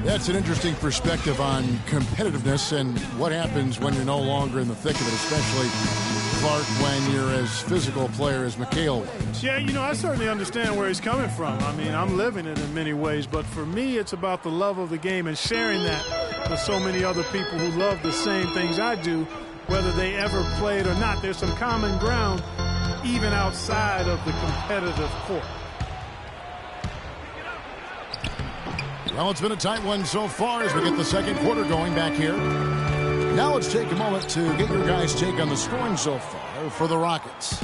That's an interesting perspective on competitiveness and what happens when you're no longer in the thick of it, especially, Clark, when you're as physical a player as McHale was. Yeah, you know, I certainly understand where he's coming from. I mean, I'm living it in many ways, but for me, it's about the love of the game and sharing that with so many other people who love the same things I do, whether they ever played or not. There's some common ground even outside of the competitive court. Well, it's been a tight one so far as we get the second quarter going back here. Now let's take a moment to get your guys' take on the scoring so far for the Rockets.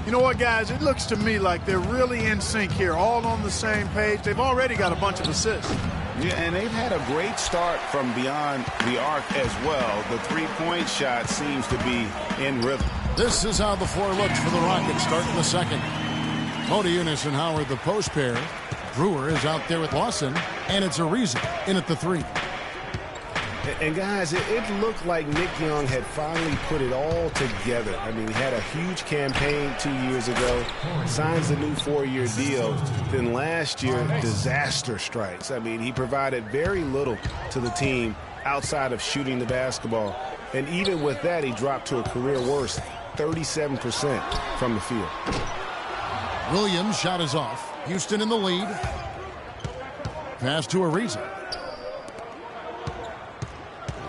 You know what, guys? It looks to me like they're really in sync here, all on the same page. They've already got a bunch of assists. Yeah, and they've had a great start from beyond the arc as well. The three-point shot seems to be in rhythm. This is how the floor looks for the Rockets starting the second. Modiunas and Howard the post pair. Brewer is out there with Lawson, and it's Ariza in at the three. And guys, it looked like Nick Young had finally put it all together. I mean, he had a huge campaign 2 years ago, signs a new 4-year deal. Then last year, disaster strikes. I mean, he provided very little to the team outside of shooting the basketball. And even with that, he dropped to a career worst, 37% from the field. Williams' shot is off. Houston in the lead. Pass to Ariza.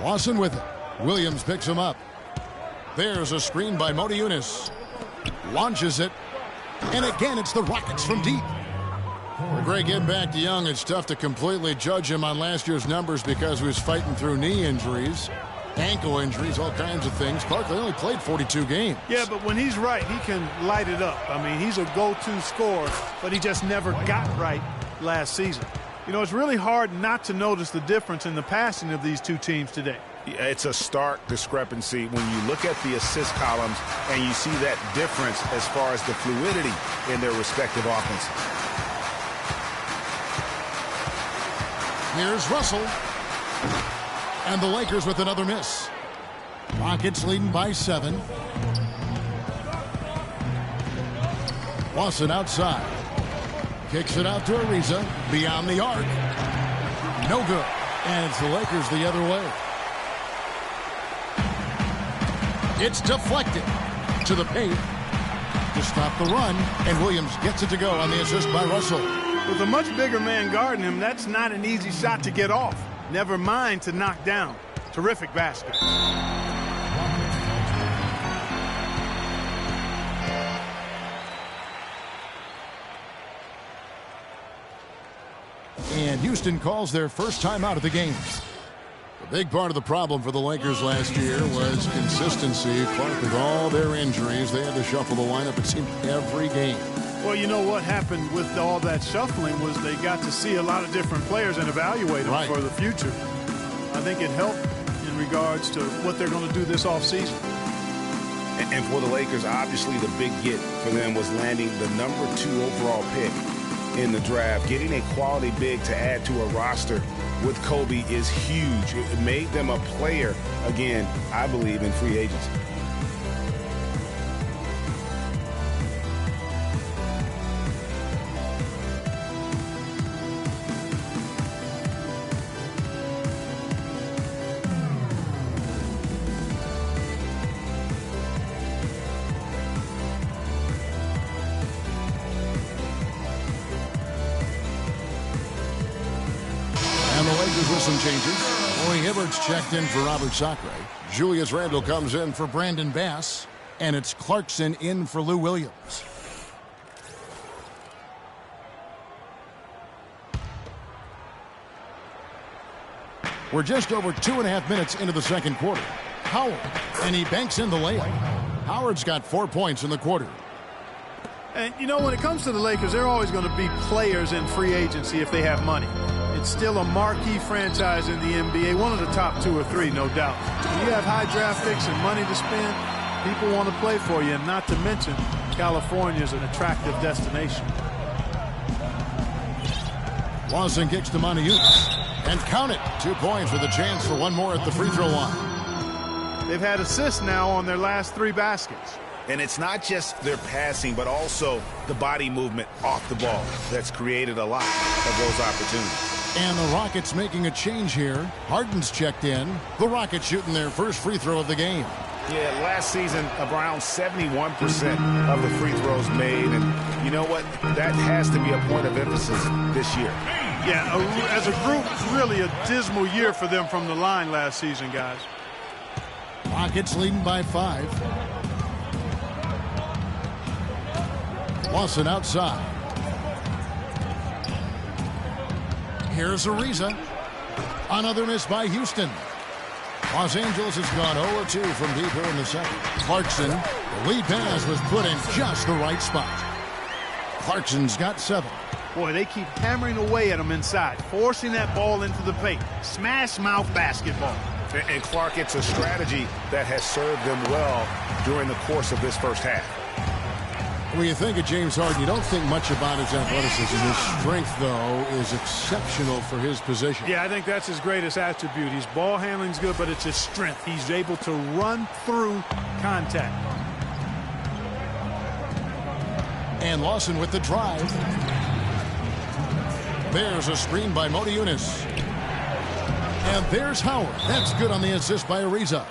Lawson with it. Williams picks him up. There's a screen by Modiunas. Launches it. And again, it's the Rockets from deep. Greg, getting back to Young, it's tough to completely judge him on last year's numbers because he was fighting through knee injuries, ankle injuries, all kinds of things. Clark only played 42 games. Yeah, but when he's right, he can light it up. I mean, he's a go-to scorer, but he just never got right last season. You know, it's really hard not to notice the difference in the passing of these two teams today. Yeah, it's a stark discrepancy when you look at the assist columns and you see that difference as far as the fluidity in their respective offenses. Here's Russell. And the Lakers with another miss. Rockets leading by 7. Lawson outside. Kicks it out to Ariza. Beyond the arc. No good. And it's the Lakers the other way. It's deflected to the paint to stop the run. And Williams gets it to go on the assist by Russell. With a much bigger man guarding him, that's not an easy shot to get off. Never mind to knock down. Terrific basket. And Houston calls their first time out of the game. A big part of the problem for the Lakers last year was consistency. Clark, with all their injuries, they had to shuffle the lineup, it seemed, every game. Well, you know what happened with all that shuffling was they got to see a lot of different players and evaluate them for the future. I think it helped in regards to what they're going to do this offseason. And for the Lakers, obviously the big get for them was landing the number 2 overall pick in the draft. Getting a quality big to add to a roster with Kobe is huge. It made them a player, again, I believe, in free agency. With some changes. Roy Hibbert's checked in for Robert Sacre. Julius Randle comes in for Brandon Bass. And it's Clarkson in for Lou Williams. We're just over 2.5 minutes into the second quarter. Howard, and he banks in the layup. Howard's got 4 points in the quarter. And, you know, when it comes to the Lakers, they're always going to be players in free agency if they have money. It's still a marquee franchise in the NBA, one of the top 2 or 3, no doubt. When you have high draft picks and money to spend, people want to play for you, and not to mention California is an attractive destination. Lawson kicks to Modiunas. And count it. 2 points with a chance for one more at the free throw line. They've had assists now on their last 3 baskets. And it's not just their passing, but also the body movement off the ball that's created a lot of those opportunities. And the Rockets making a change here. Harden's checked in. The Rockets shooting their first free throw of the game. Yeah, last season, around 71% of the free throws made. And you know what? That has to be a point of emphasis this year. Yeah, as a group, really a dismal year for them from the line last season, guys. Rockets leading by 5. Lawson outside. Here's Ariza. Another miss by Houston. Los Angeles has gone 0-2 from deep here in the second. Clarkson, the lead pass was put in just the right spot. Clarkson's got 7. Boy, they keep hammering away at him inside, forcing that ball into the paint. Smash mouth basketball. And Clark, it's a strategy that has served them well during the course of this first half. When you think of James Harden, you don't think much about his athleticism. His strength, though, is exceptional for his position. Yeah, I think that's his greatest attribute. His ball handling's good, but it's his strength. He's able to run through contact. And Lawson with the drive. There's a screen by Modiunis. And there's Howard. That's good on the assist by Ariza.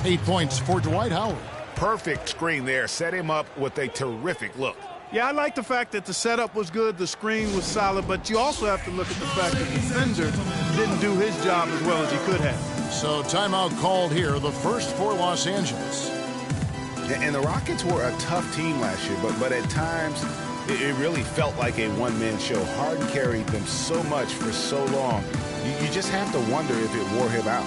8 points for Dwight Howard. Perfect screen there. Set him up with a terrific look. Yeah, I like the fact that the setup was good, the screen was solid, but you also have to look at the fact that the defender didn't do his job as well as he could have. So timeout called here, the first for Los Angeles. And the Rockets were a tough team last year, but at times it really felt like a one-man show. Harden carried them so much for so long. You just have to wonder if it wore him out.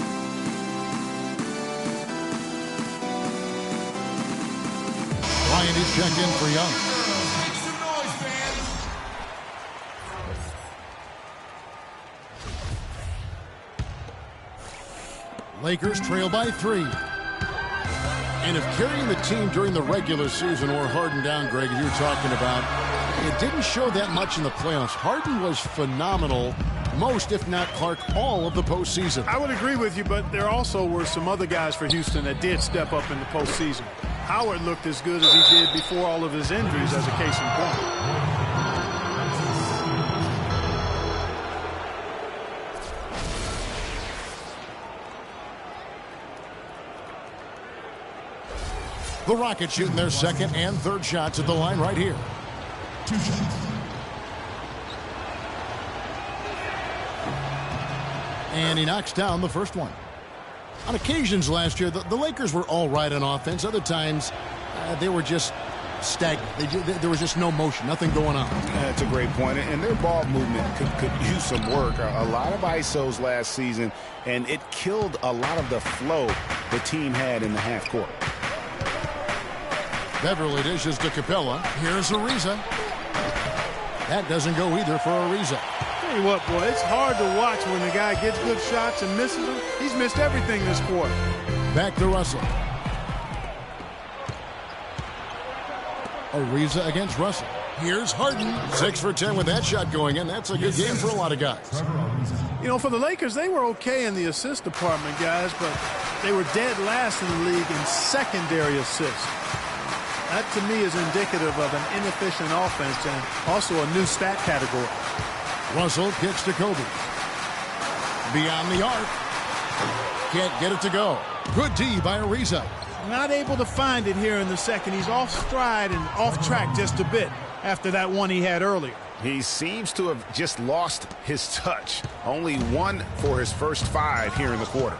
Bryant is checked in for Young. Make some noise, fans. Lakers trail by 3. And if carrying the team during the regular season or Harden down, Greg, as you were talking about, it didn't show that much in the playoffs. Harden was phenomenal most, if not Clark, all of the postseason. I would agree with you, but there also were some other guys for Houston that did step up in the postseason. Howard looked as good as he did before all of his injuries, as a case in point. The Rockets shooting their second and third shots at the line right here. 2 shots. And he knocks down the first one. On occasions last year, the Lakers were all right on offense. Other times, they were just stagnant. There was just no motion, nothing going on. That's a great point. And their ball movement could use some work. A lot of ISOs last season, and it killed a lot of the flow the team had in the half court. Beverly dishes to Capella. Here's Ariza. That doesn't go either for Ariza. Tell you what, boy, it's hard to watch when the guy gets good shots and misses them. He's missed everything this quarter. Back to Russell. Ariza against Russell. Here's Harden. 6 for 10 with that shot going in. That's a good game for a lot of guys. You know, for the Lakers, they were okay in the assist department, guys, but they were dead last in the league in secondary assists. That, to me, is indicative of an inefficient offense and also a new stat category. Russell kicks to Kobe. Beyond the arc. Can't get it to go. Good D by Ariza. Not able to find it here in the second. He's off stride and off track just a bit after that one he had earlier. He seems to have just lost his touch. Only 1 for his first 5 here in the quarter.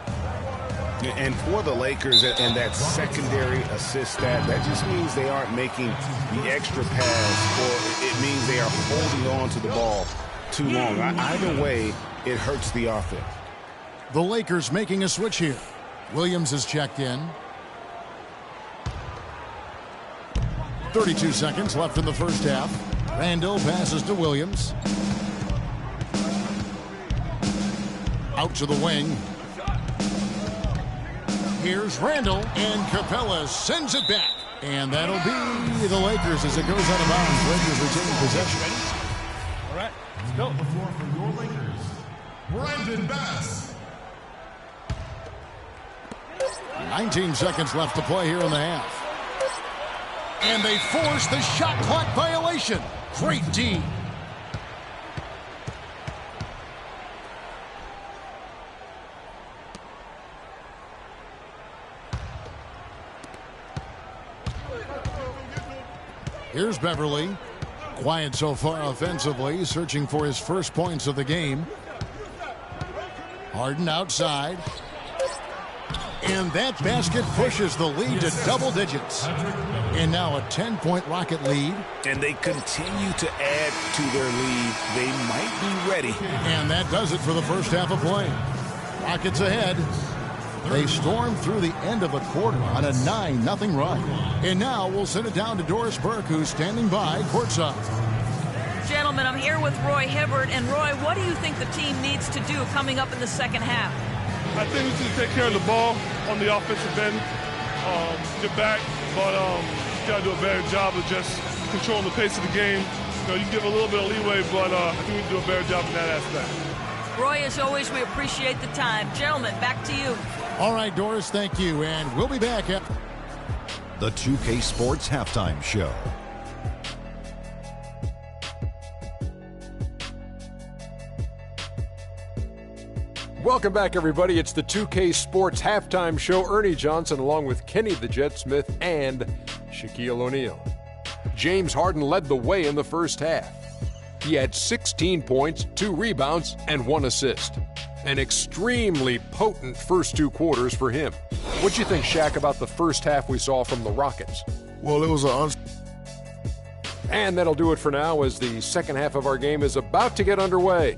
And for the Lakers and that secondary assist stat, that just means they aren't making the extra pass, or it means they are holding on to the ball too long. Either way, it hurts the offense. The Lakers making a switch here. Williams is checked in. 32 seconds left in the first half. Randall passes to Williams. Out to the wing. Here's Randall, and Capella sends it back. And that'll be the Lakers as it goes out of bounds. Lakers retaining possession. All right, let's go. The floor for your Lakers, Brandon Bass. 19 seconds left to play here in the half. And they force the shot clock violation. Great D. Here's Beverly. Quiet so far offensively, searching for his first points of the game. Harden outside. And that basket pushes the lead to double digits. And now a 10-point Rocket lead. And they continue to add to their lead. They might be ready. And that does it for the first half of play. Rockets ahead. They storm through the end of the quarter on a 9-0 run. And now we'll send it down to Doris Burke, who's standing by courtside. Gentlemen, I'm here with Roy Hibbert. And Roy, what do you think the team needs to do coming up in the second half? I think we need to take care of the ball on the offensive end, get back, but got to do a better job of just controlling the pace of the game. You know, you give a little bit of leeway, but I think we can do a better job in that aspect. Roy, as always, we appreciate the time. Gentlemen, back to you. All right, Doris, thank you, and we'll be back at the 2K Sports Halftime Show. Welcome back, everybody. It's the 2K Sports Halftime Show. Ernie Johnson along with Kenny the Jet Smith and Shaquille O'Neal. James Harden led the way in the first half. He had 16 points, 2 rebounds, and 1 assist. An extremely potent first 2 quarters for him. What'd you think, Shaq, about the first half we saw from the Rockets? Well, it was And that'll do it for now as the second half of our game is about to get underway.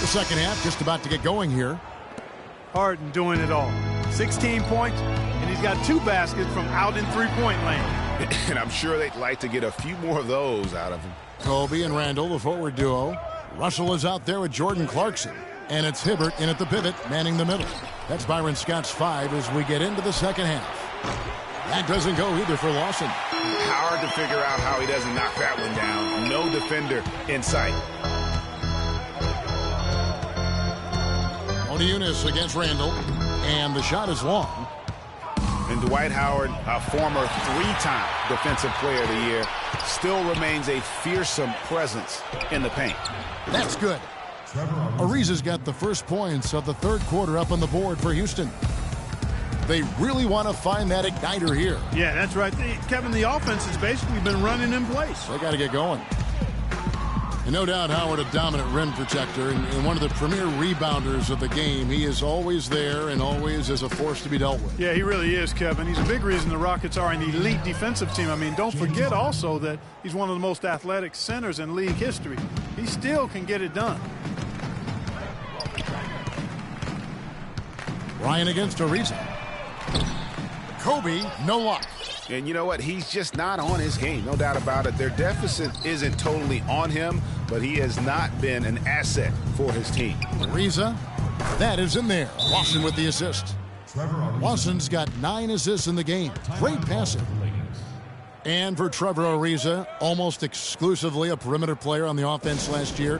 the second half, just about to get going here. Harden doing it all. 16 points, and he's got 2 baskets from out in three-point lane. And I'm sure they'd like to get a few more of those out of him. Kobe and Randall, the forward duo. Russell is out there with Jordan Clarkson. And it's Hibbert in at the pivot, manning the middle. That's Byron Scott's 5 as we get into the second half. That doesn't go either for Lawson. Hard to figure out how he doesn't knock that one down. No defender in sight. Eunice against Randall, and the shot is long. And Dwight Howard, a former 3-time Defensive Player of the Year, still remains a fearsome presence in the paint. That's good. Ariza's got the first points of the third quarter up on the board for Houston. They really want to find that igniter here. Yeah, that's right. Kevin, the offense has basically been running in place. They got to get going. And no doubt Howard, a dominant rim protector and one of the premier rebounders of the game. He is always there and always is a force to be dealt with. Yeah, he really is, Kevin. He's a big reason the Rockets are an elite defensive team. I mean, don't forget also that he's one of the most athletic centers in league history. He still can get it done. Ryan against Ariza. Kobe, no luck. And you know what? He's just not on his game, no doubt about it. Their deficit isn't totally on him, but he has not been an asset for his team. Ariza, that is in there. Lawson with the assist. Lawson's got 9 assists in the game. Great passing. And for Trevor Ariza, almost exclusively a perimeter player on the offense last year.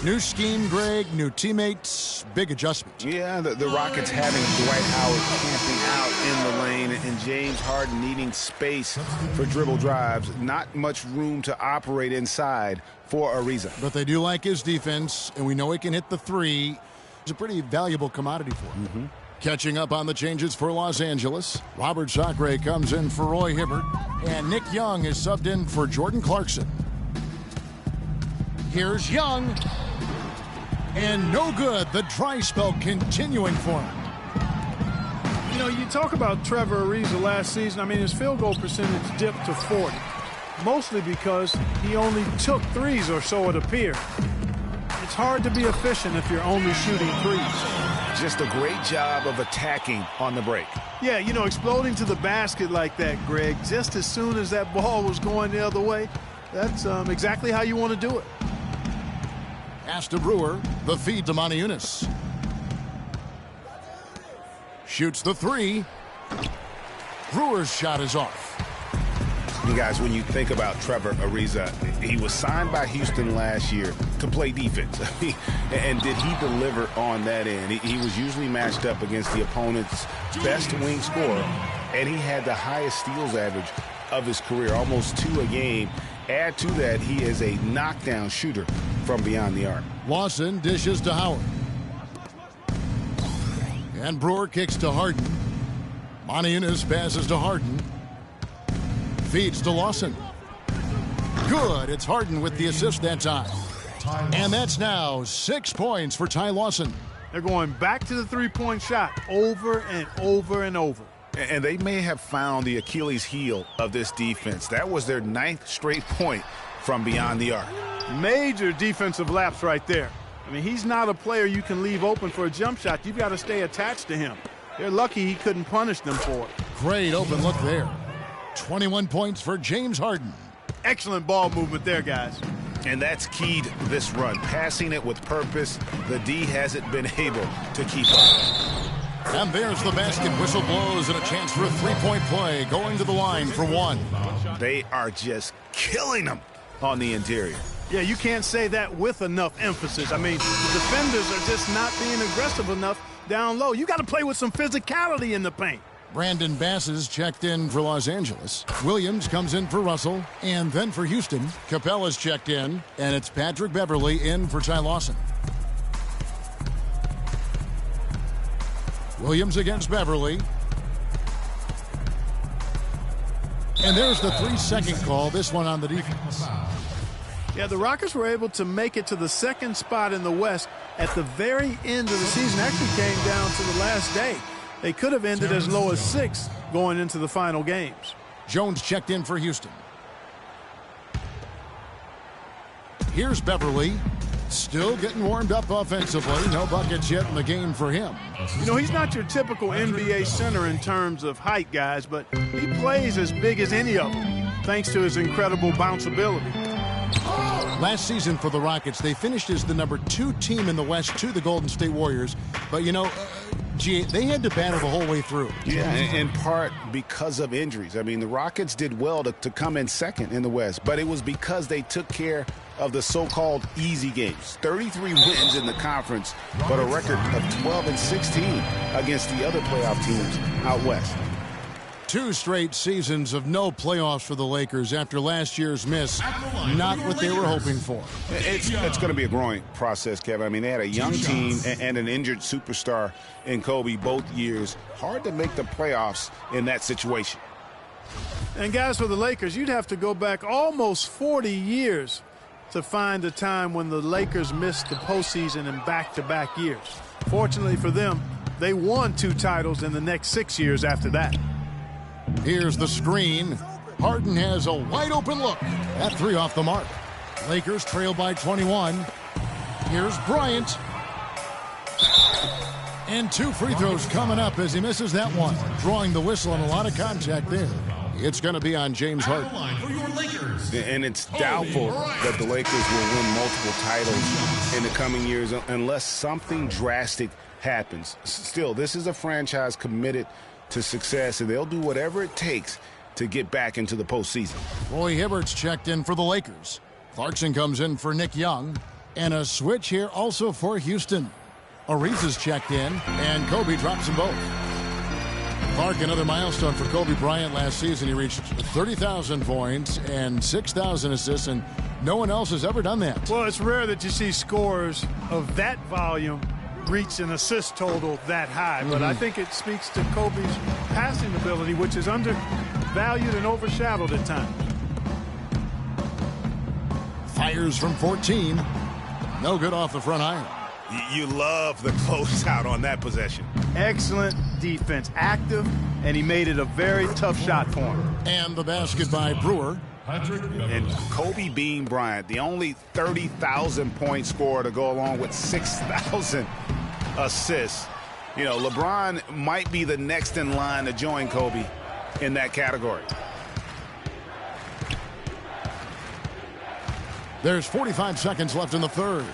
New scheme, Greg, new teammates, big adjustment. Yeah, the Rockets having Dwight Howard camping out in the lane and James Harden needing space for dribble drives. Not much room to operate inside for Ariza. But they do like his defense, and we know he can hit the 3. It's a pretty valuable commodity for him. Catching up on the changes for Los Angeles. Robert Sacre comes in for Roy Hibbert. And Nick Young is subbed in for Jordan Clarkson. Here's Young. And no good. The dry spell continuing for him. You know, you talk about Trevor Ariza last season. I mean, his field goal percentage dipped to 40. Mostly because he only took 3s or so it appeared. It's hard to be efficient if you're only shooting 3s. Just a great job of attacking on the break. Yeah, you know, exploding to the basket like that, Greg, just as soon as that ball was going the other way, that's exactly how you want to do it. Pass to Brewer, the feed to Monty Eunice. Shoots the 3. Brewer's shot is off. You guys, when you think about Trevor Ariza, he was signed by Houston last year to play defense. And did he deliver on that end? He was usually matched up against the opponent's best wing scorer, and he had the highest steals average of his career, almost 2 a game. Add to that, he is a knockdown shooter from beyond the arc. Lawson dishes to Howard. And Brewer kicks to Harden. Moniunas passes to Harden. Feeds to Lawson. Good. It's Harden with the assist that time. And that's now 6 points for Ty Lawson. They're going back to the three-point shot over and over and over. And they may have found the Achilles heel of this defense. That was their 9th straight point from beyond the arc. Major defensive lapse right there. I mean, he's not a player you can leave open for a jump shot. You've got to stay attached to him. They're lucky he couldn't punish them for it. Great open look there. 21 points for James Harden. Excellent ball movement there, guys. And that's keyed this run. Passing it with purpose. The D hasn't been able to keep up. And there's the basket. Whistle blows and a chance for a three-point play. Going to the line for one. They are just killing them on the interior. Yeah, you can't say that with enough emphasis. I mean, the defenders are just not being aggressive enough down low. You got to play with some physicality in the paint. Brandon Bass is checked in for Los Angeles. Williams comes in for Russell, and then for Houston. Capella's checked in, and it's Patrick Beverly in for Ty Lawson. Williams against Beverly. And there's the 3-second call, this one on the defense. Yeah, the Rockets were able to make it to the second spot in the West at the very end of the season. Actually came down to the last day. They could have ended as low as 6 going into the final games. Jones checked in for Houston. Here's Beverly. Still getting warmed up offensively. No buckets yet in the game for him. You know, he's not your typical NBA center in terms of height, guys, but he plays as big as any of them, thanks to his incredible bounceability. Last season for the Rockets, they finished as the number 2 team in the West to the Golden State Warriors. But, you know, they had to battle the whole way through. Yeah, in part because of injuries. I mean, the Rockets did well to come in second in the West, but it was because they took care of the so-called easy games. 33 wins in the conference, but a record of 12-16 against the other playoff teams out West. 2 straight seasons of no playoffs for the Lakers after last year's miss. Not what they were hoping for. It's going to be a growing process, Kevin. I mean, they had a young team and an injured superstar in Kobe both years. Hard to make the playoffs in that situation. And guys, for the Lakers, you'd have to go back almost 40 years to find a time when the Lakers missed the postseason in back-to-back years. Fortunately for them, they won 2 titles in the next 6 years after that. Here's the screen. Harden has a wide-open look. That 3 off the mark. Lakers trail by 21. Here's Bryant. And 2 free throws coming up as he misses that one. Drawing the whistle and a lot of contact there. It's going to be on James Harden. And it's doubtful that the Lakers will win multiple titles in the coming years unless something drastic happens. Still, this is a franchise committed to success, and they'll do whatever it takes to get back into the postseason. Roy Hibbert's checked in for the Lakers. Clarkson comes in for Nick Young. And a switch here also for Houston. Ariza's checked in, and Kobe drops them both. Clark, another milestone for Kobe Bryant last season. He reached 30,000 points and 6,000 assists, and no one else has ever done that. Well, it's rare that you see scorers of that volume reach an assist total that high, but I think it speaks to Kobe's passing ability, which is undervalued and overshadowed at times. Fires from 14. No good off the front iron. You love the closeout on that possession. Excellent defense, active, and he made it a very tough shot for him. And the basket by Brewer. And Kobe Bean Bryant, the only 30,000-point scorer to go along with 6,000 assists. You know, LeBron might be the next in line to join Kobe in that category. There's 45 seconds left in the third.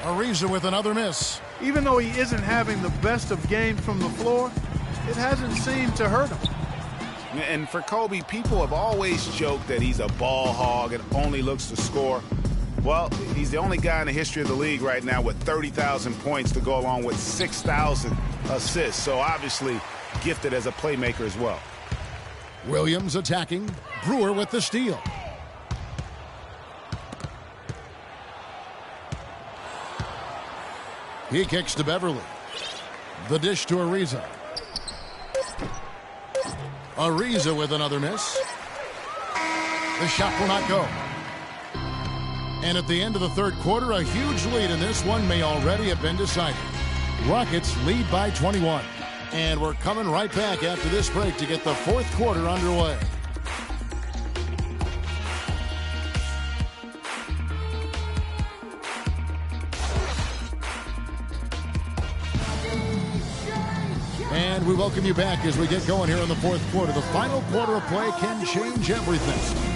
Ariza with another miss. Even though he isn't having the best of games from the floor, it hasn't seemed to hurt him. And for Kobe, people have always joked that he's a ball hog and only looks to score. Well, he's the only guy in the history of the league right now with 30,000 points to go along with 6,000 assists. So obviously gifted as a playmaker as well. Williams attacking. Brewer with the steal. He kicks to Beverly. The dish to Ariza. Ariza with another miss. The shot will not go. And at the end of the third quarter, a huge lead in this one may already have been decided. Rockets lead by 21. And we're coming right back after this break to get the fourth quarter underway. And we welcome you back as we get going here in the fourth quarter. The final quarter of play can change everything.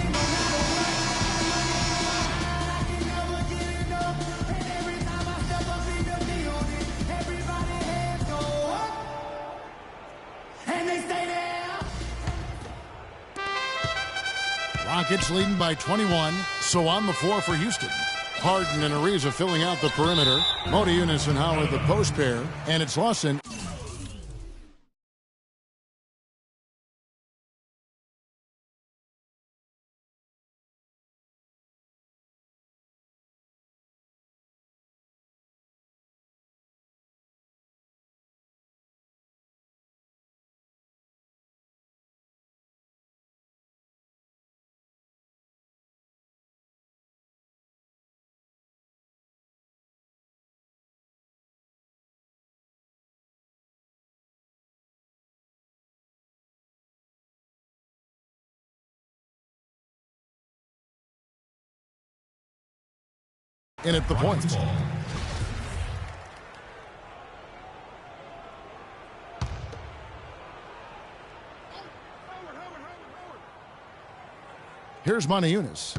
Rockets leading by 21, so on the floor for Houston. Harden and Ariza filling out the perimeter. Modiunas and Howard the post pair, and it's Lawson. In at the point. Here's Modiunas.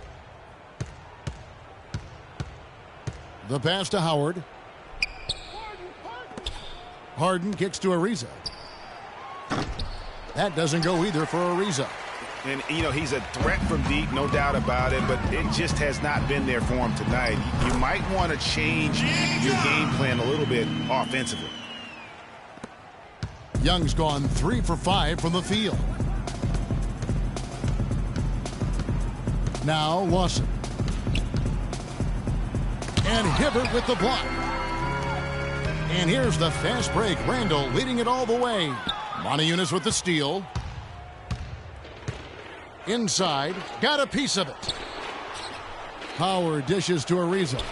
The pass to Howard. Harden kicks to Ariza. That doesn't go either for Ariza. And, you know, he's a threat from deep, no doubt about it, but it just has not been there for him tonight. You might want to change your game plan a little bit offensively. Young's gone 3 for 5 from the field. Now Lawson. And Hibbert with the block. And here's the fast break. Randall leading it all the way. Modiunas with the steal. Inside, got a piece of it. Howard dishes to Ariza.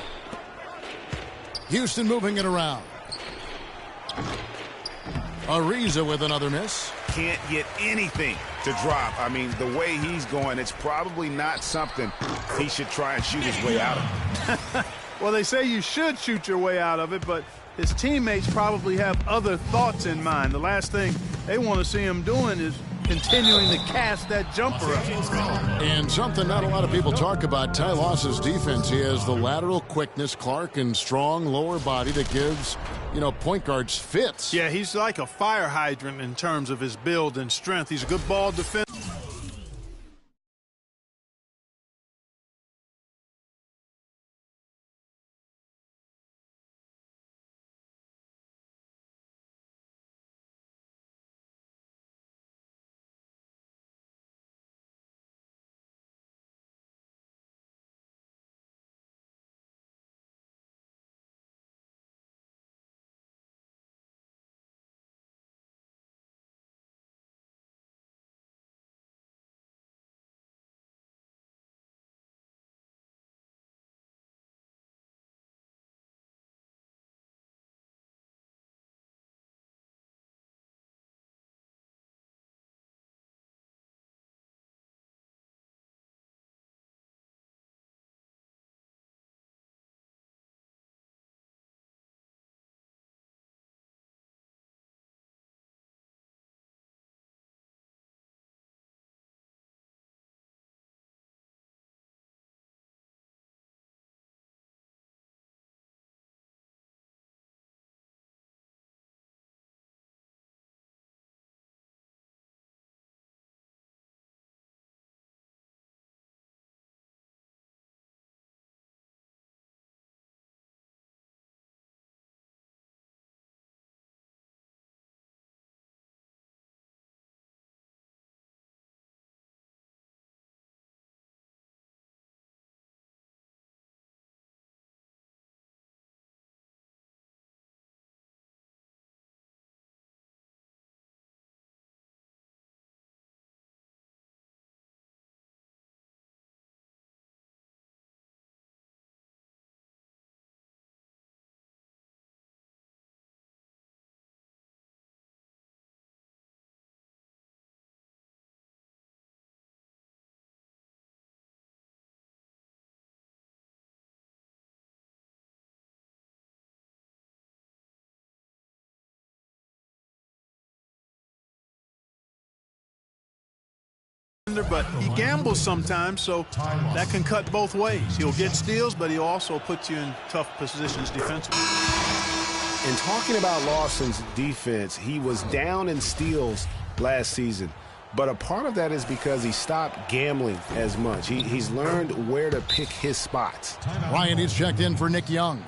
Houston moving it around. Ariza with another miss. Can't get anything to drop. I mean, the way he's going, it's probably not something he should try and shoot his way out of. Well, they say you should shoot your way out of it, but his teammates probably have other thoughts in mind. The last thing they want to see him doing is continuing to cast that jumper up. And something not a lot of people talk about, Ty Laws's defense. He has the lateral quickness, Clark, and strong lower body that gives, you know, point guards fits. Yeah, he's like a fire hydrant in terms of his build and strength. He's a good ball defender. defender, but he gambles sometimes, so that can cut both ways. He'll get steals, but he'll also put you in tough positions defensively. And talking about Lawson's defense, he was down in steals last season. But a part of that is because he stopped gambling as much. He's learned where to pick his spots. Ryan is checked in for Nick Young.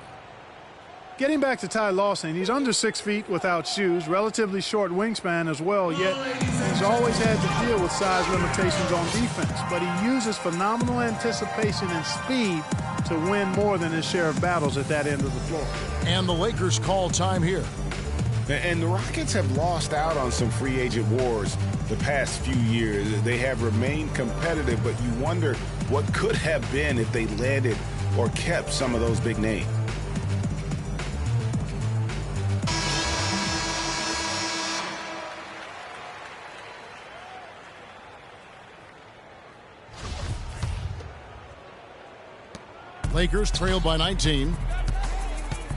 Getting back to Ty Lawson, he's under 6 feet without shoes, relatively short wingspan as well, yet he's always had to deal with size limitations on defense. But he uses phenomenal anticipation and speed to win more than his share of battles at that end of the floor. And the Lakers call time here. And the Rockets have lost out on some free agent wars the past few years. They have remained competitive, but you wonder what could have been if they landed or kept some of those big names. Lakers trail by 19.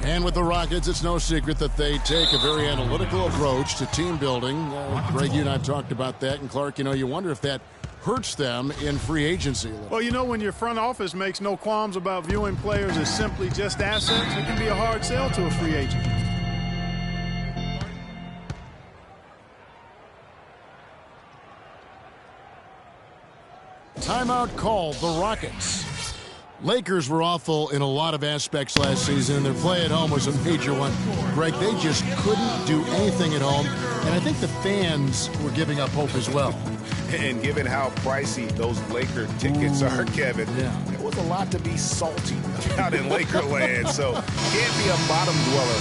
And with the Rockets, it's no secret that they take a very analytical approach to team building. Greg, you and I have talked about that. And Clark, you wonder if that hurts them in free agency. Well, when your front office makes no qualms about viewing players as simply just assets, it can be a hard sell to a free agent. Timeout called the Rockets. Lakers were awful in a lot of aspects last season, and their play at home was a major one. Greg, they just couldn't do anything at home, and I think the fans were giving up hope as well. And given how pricey those Laker tickets are, Kevin, there was a lot to be salty about in Lakerland, so can't be a bottom dweller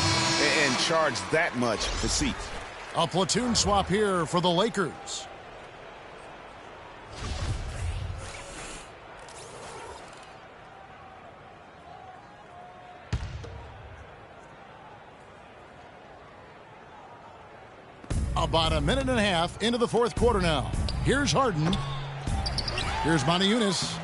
and charge that much for seats. A platoon swap here for the Lakers. About a minute and a half into the fourth quarter now. Here's Harden. Here's Moniunas.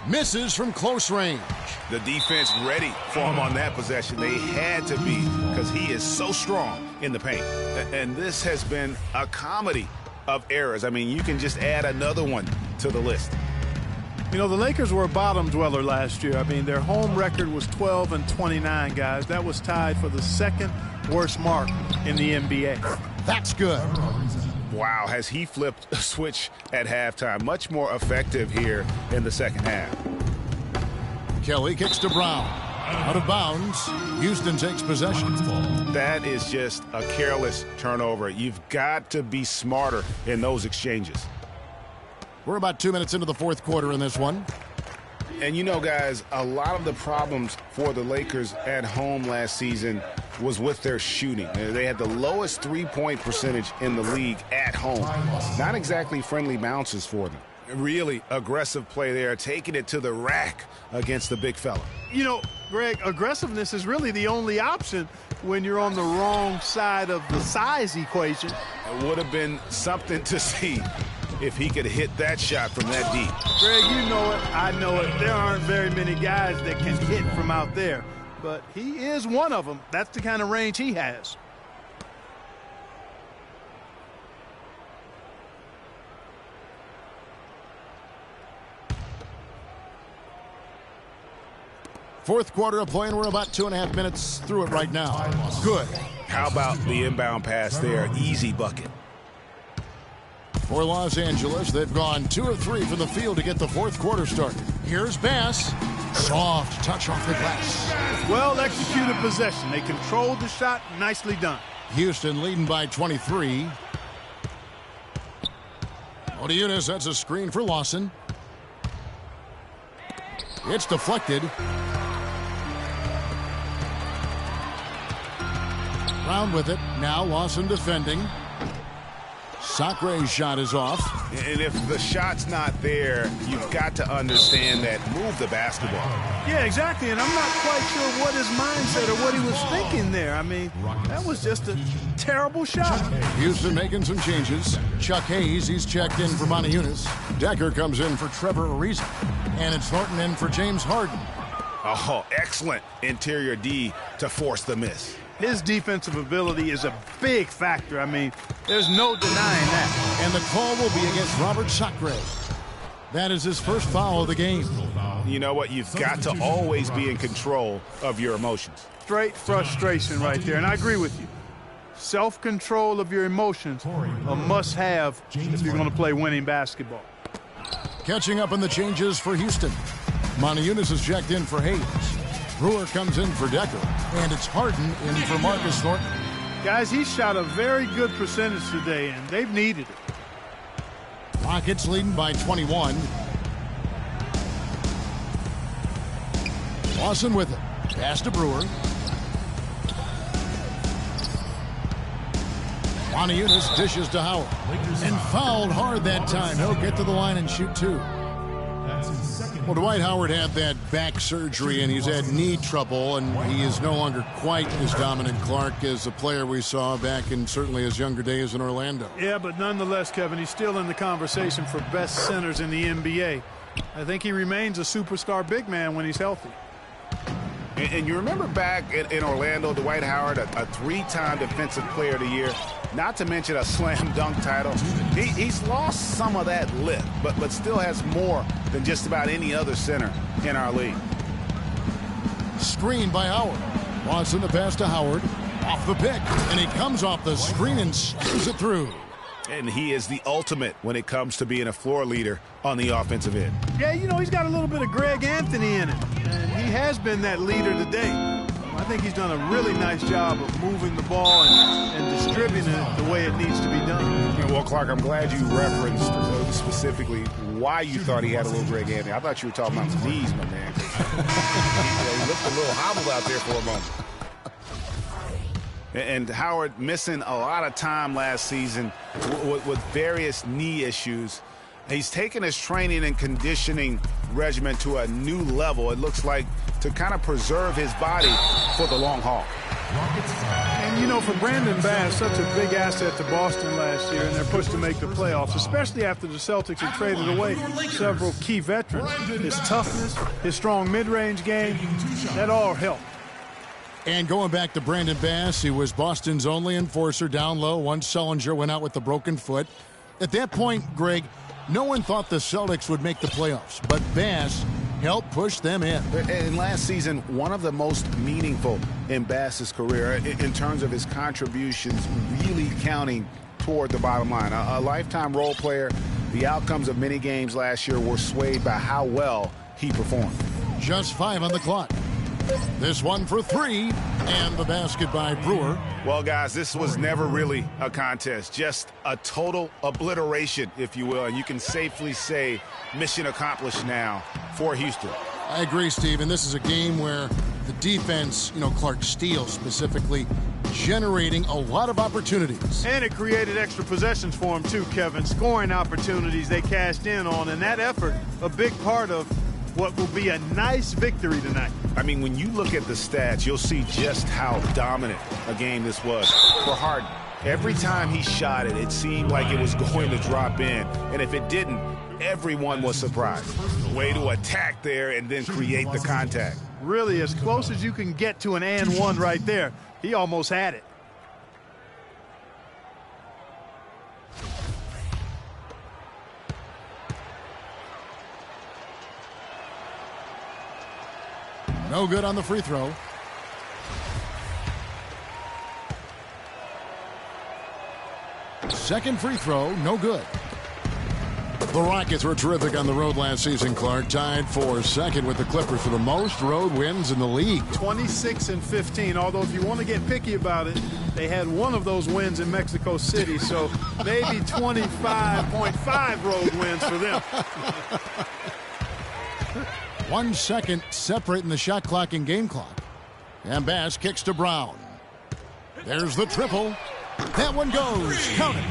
Misses from close range. The defense ready for him on that possession. They had to be because he is so strong in the paint. And this has been a comedy of errors. I mean, you can just add another one to the list. The Lakers were a bottom dweller last year. I mean, their home record was 12-29, guys. That was tied for the second worst mark in the NBA. That's good. Wow, has he flipped a switch at halftime. Much more effective here in the second half. Kelly kicks to Brown. Out of bounds. Houston takes possession. That is just a careless turnover. You've got to be smarter in those exchanges. We're about 2 minutes into the fourth quarter in this one. And guys, a lot of the problems for the Lakers at home last season was with their shooting. They had the lowest three-point percentage in the league at home. Not exactly friendly bounces for them. Really aggressive play there, taking it to the rack against the big fella. Greg, aggressiveness is really the only option when you're on the wrong side of the size equation. It would have been something to see if he could hit that shot from that deep. Greg, you know it. I know it. There aren't very many guys that can hit from out there. But he is one of them. That's the kind of range he has. Fourth quarter of play, and we're about 2.5 minutes through it right now. Good. How about the inbound pass there? Easy bucket. For Los Angeles, they've gone 2 of 3 from the field to get the fourth quarter started. Here's Bass. Soft touch off the glass. Well executed possession. They controlled the shot. Nicely done. Houston leading by 23. Moniunas, that's a screen for Lawson. It's deflected. Brown with it. Now Lawson defending. Sacre's shot is off. And if the shot's not there, you've got to understand that. Move the basketball. Yeah, exactly. And I'm not quite sure what his mindset or what he was thinking there. I mean, that was just a terrible shot. Houston making some changes. Chuck Hayes, he's checked in for Moniunas. Decker comes in for Trevor Ariza. And it's Thornton in for James Harden. Oh, excellent interior D to force the miss. His defensive ability is a big factor. I mean, there's no denying that. And the call will be against Robert Sacre. That is his first foul of the game. You know what? You've got to always be in control of your emotions. Straight frustration right there, and I agree with you. Self-control of your emotions, a must-have if you're going to play winning basketball. Catching up on the changes for Houston. Moniunas is checked in for Hayes. Brewer comes in for Decker, and it's Harden in for Marcus Thornton. Guys, he shot a very good percentage today, and they've needed it. Rockets leading by 21. Lawson with it. Pass to Brewer. Moniunas dishes to Howard. And fouled hard that time. He'll get to the line and shoot two. Well, Dwight Howard had that back surgery, and he's had knee trouble, and he is no longer quite as dominant, Clark, as the player we saw back in certainly his younger days in Orlando. Yeah, but nonetheless, Kevin, he's still in the conversation for best centers in the NBA. I think he remains a superstar big man when he's healthy. And you remember back in Orlando, Dwight Howard, a three-time Defensive Player of the Year, not to mention a slam dunk title. He's lost some of that lift, but still has more than just about any other center in our league. Screen by Howard. Wants in the pass to Howard. Off the pick, and he comes off the screen and slams it through. And he is the ultimate when it comes to being a floor leader on the offensive end. Yeah, you know, he's got a little bit of Greg Anthony in it, and he has been that leader today. I think he's done a really nice job of moving the ball and distributing it the way it needs to be done. Well, Clark, I'm glad you referenced specifically why you thought he had a little Greg Anthony. I thought you were talking about his knees, my man. He looked a little hobbled out there for a moment. And Howard missing a lot of time last season with various knee issues. He's taken his training and conditioning regimen to a new level, it looks like, to kind of preserve his body for the long haul. And, you know, for Brandon Bass, such a big asset to Boston last year, and they're pushed to make the playoffs, especially after the Celtics had traded away several key veterans. His toughness, his strong mid-range game, that all helped. And going back to Brandon Bass, he was Boston's only enforcer down low once Sullinger went out with the broken foot. At that point, Greg, no one thought the Celtics would make the playoffs, but Bass helped push them in. And last season, one of the most meaningful in Bass's career in terms of his contributions really counting toward the bottom line. A lifetime role player, the outcomes of many games last year were swayed by how well he performed. Just 5 on the clock. This one for 3, and the basket by Brewer. Well, guys, this was never really a contest, just a total obliteration, if you will. And you can safely say mission accomplished now for Houston. I agree, Steve, and this is a game where the defense, Clark Steele specifically, generating a lot of opportunities. And it created extra possessions for him, too, Kevin. Scoring opportunities they cashed in on, and that effort, a big part of what will be a nice victory tonight. I mean, when you look at the stats, you'll see just how dominant a game this was for Harden. Every time he shot it, it seemed like it was going to drop in. And if it didn't, everyone was surprised. Way to attack there and then create the contact. Really, as close as you can get to an and one right there. He almost had it. No good on the free throw. Second free throw, no good. The Rockets were terrific on the road last season, Clark. Tied for second with the Clippers for the most road wins in the league. 26-15, although if you want to get picky about it, they had one of those wins in Mexico City, so maybe 25.5 road wins for them. 1 second separating the shot clock and game clock. And Bass kicks to Brown. There's the triple. That one goes. Count it.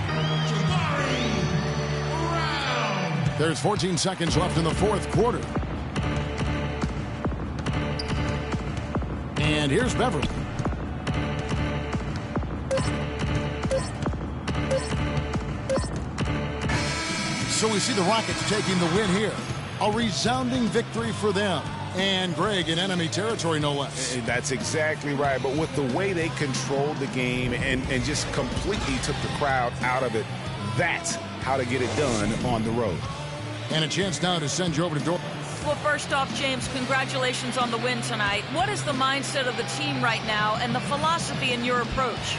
There's 14 seconds left in the fourth quarter. And here's Beverly. So we see the Rockets taking the win here. A resounding victory for them. And, Greg, in enemy territory, no less. That's exactly right. But with the way they controlled the game and just completely took the crowd out of it, that's how to get it done on the road. And a chance now to send you over to Doris. Well, first off, James, congratulations on the win tonight. What is the mindset of the team right now and the philosophy in your approach?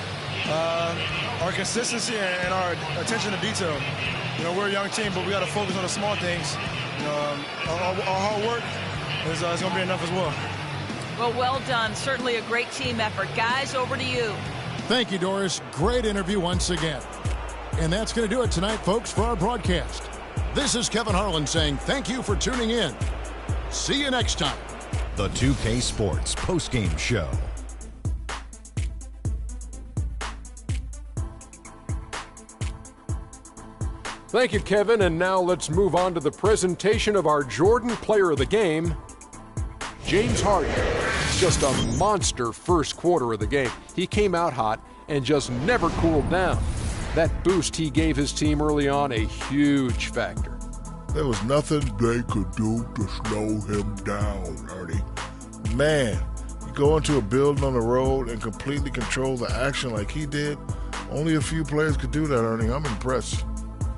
Our consistency and our attention to detail. You know, we're a young team, but we got to focus on the small things. Our hard work is going to be enough as well. Well done. Certainly a great team effort. Guys, over to you. Thank you, Doris. Great interview once again. And that's going to do it tonight, folks, for our broadcast. This is Kevin Harlan saying thank you for tuning in. See you next time. The 2K Sports postgame show. Thank you, Kevin. And now let's move on to the presentation of our Jordan Player of the Game, James Harden. Just a monster first quarter of the game. He came out hot and just never cooled down. That boost he gave his team early on, a huge factor. There was nothing they could do to slow him down, Ernie. Man, you go into a building on the road and completely control the action like he did. Only a few players could do that, Ernie. I'm impressed.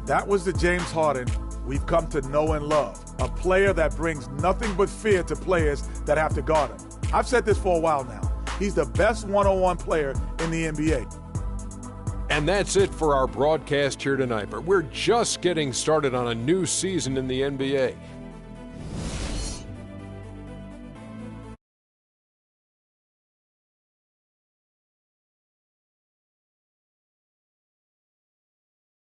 That was the James Harden we've come to know and love. A player that brings nothing but fear to players that have to guard him. I've said this for a while now. He's the best one-on-one player in the NBA. And that's it for our broadcast here tonight. But we're just getting started on a new season in the NBA.